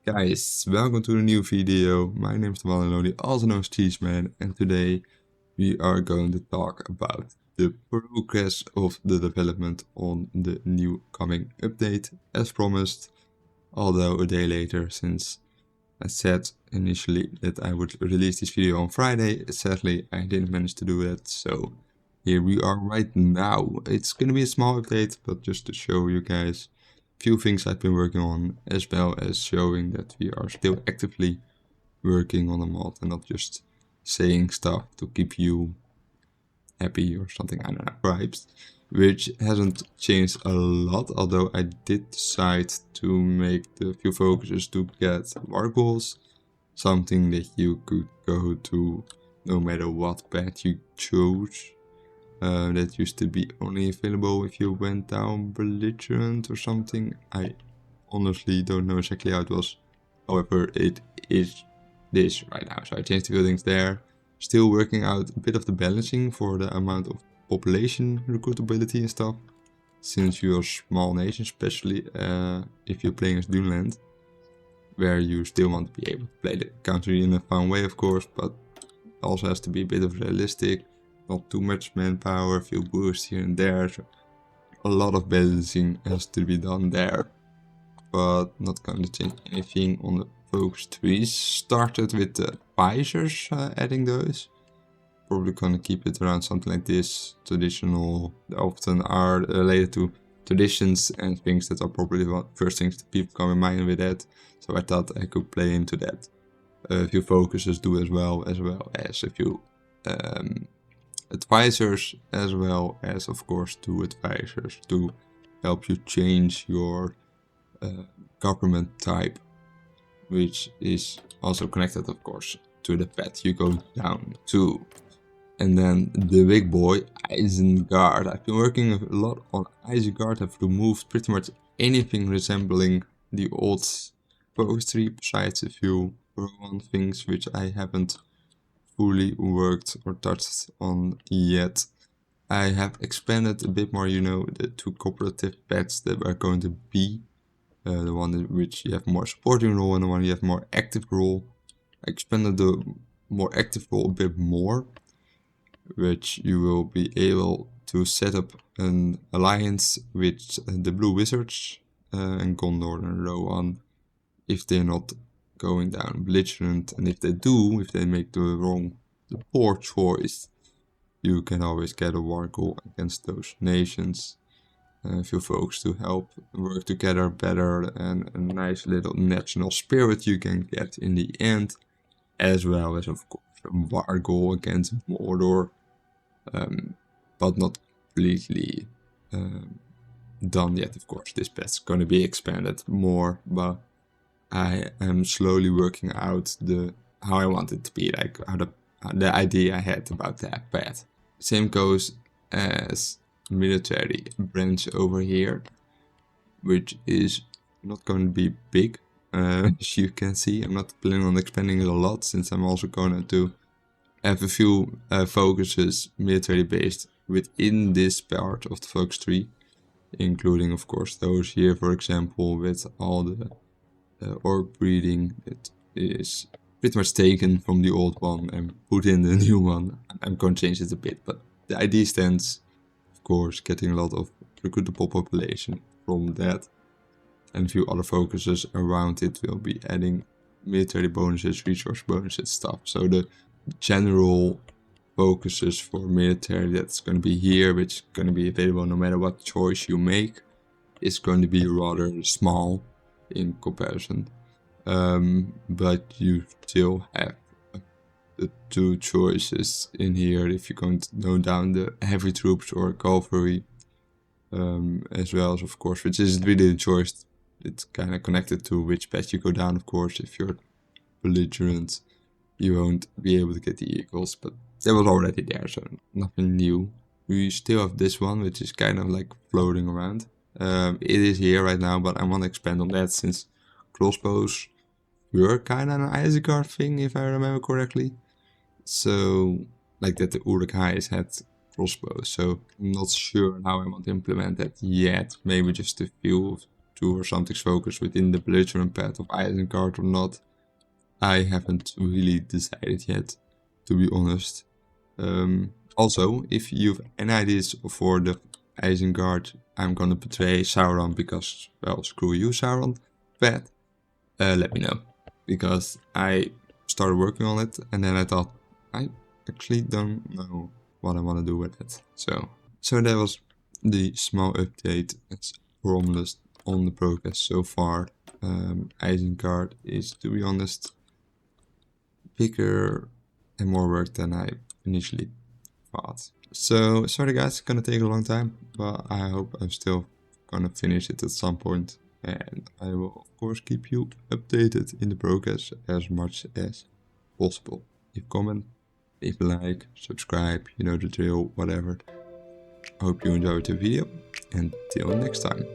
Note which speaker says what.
Speaker 1: Guys, welcome to a new video. My name is the one and only, also known as Cheeseman, and today we are going to talk about the progress of the development on the new coming update, as promised, although a day later, since I said initially that I would release this video on Friday. Sadly, I didn't manage to do that, so here we are right now. It's gonna be a small update, but just to show you guys few things I've been working on, as well as showing that we are still actively working on a mod and not just saying stuff to keep you happy or something, I don't know, vibes, which hasn't changed a lot, although I did decide to make the few focuses to get war goals, something that you could go to no matter what path you chose. That used to be only available if you went down belligerent or something. I honestly don't know exactly how it was. However, it is this right now. So I changed a few things there. Still working out a bit of the balancing for the amount of population recruitability and stuff. Since you're a small nation, especially if you're playing as Dunland, where you still want to be able to play the country in a fun way, of course, but also has to be a bit of realistic. Not too much manpower, a few boosts here and there, so a lot of balancing has to be done there. But not going to change anything on the focus trees. Started with the visors, adding those. Probably gonna keep it around something like this. Traditional, they often are related to traditions and things that are probably the first things that people come in mind with that. So I thought I could play into that. A few focuses do as well as a few advisors, as well as of course 2 advisors to help you change your government type, which is also connected of course to the path you go down to. And then the big boy, Isengard. I've been working a lot on Isengard. I've removed pretty much anything resembling the old focus tree, besides a few Rowan things which I haven't fully worked or touched on yet. I have expanded a bit more, you know, the 2 cooperative pets that are going to be the one in which you have more supporting role and the one you have more active role. I expanded the more active role a bit more, which you will be able to set up an alliance with the Blue Wizards and Gondor and Rohan if they're not going down belligerent, and if they do, if they make the poor choice, you can always get a war goal against those nations. A few folks to help work together better, and a nice little national spirit you can get in the end, as well as of course a war goal against Mordor, but not completely done yet. Of course, this pet's going to be expanded more, but I am slowly working out how I want it to be, like the idea I had about that path. Same goes as military branch over here, which is not going to be big. As you can see, I'm not planning on expanding it a lot, since I'm also going to have a few focuses military based within this part of the focus tree, including of course those here, for example, with all the orc breeding. It is pretty much taken from the old one and put in the new one. I'm going to change it a bit, but the idea stands. Of course, getting a lot of recruitable population from that, and a few other focuses around it will be adding military bonuses, resource bonuses, stuff. So the general focuses for military that's going to be here, which is going to be available no matter what choice you make, is going to be rather small in comparison, but you still have the 2 choices in here if you're going to go down the heavy troops or cavalry, as well as of course, which isn't really the choice. It's kind of connected to which path you go down. Of course, if you're belligerent, you won't be able to get the eagles, but that was already there, so nothing new. We still have this one, which is kind of like floating around. It is here right now, but I want to expand on that, since crossbows were kind of an Isengard thing, if I remember correctly. So, like that the Uruk-hais had crossbows, so I'm not sure how I want to implement that yet. Maybe just a few 2 or something's focused within the belligerent path of Isengard or not. I haven't really decided yet, to be honest. Also, if you have any ideas for the Isengard I'm gonna betray Sauron because, well, screw you Sauron path, let me know. Because I started working on it and then I thought, I actually don't know what I want to do with it. So that was the small update as promised on the progress so far. Isengard is, to be honest, bigger and more work than I initially thought. So sorry guys, it's gonna take a long time, but I hope I'm still gonna finish it at some point. And I will of course keep you updated in the progress as much as possible. Leave a comment, leave a like, subscribe, you know the drill, whatever. I hope you enjoyed the video, and till next time.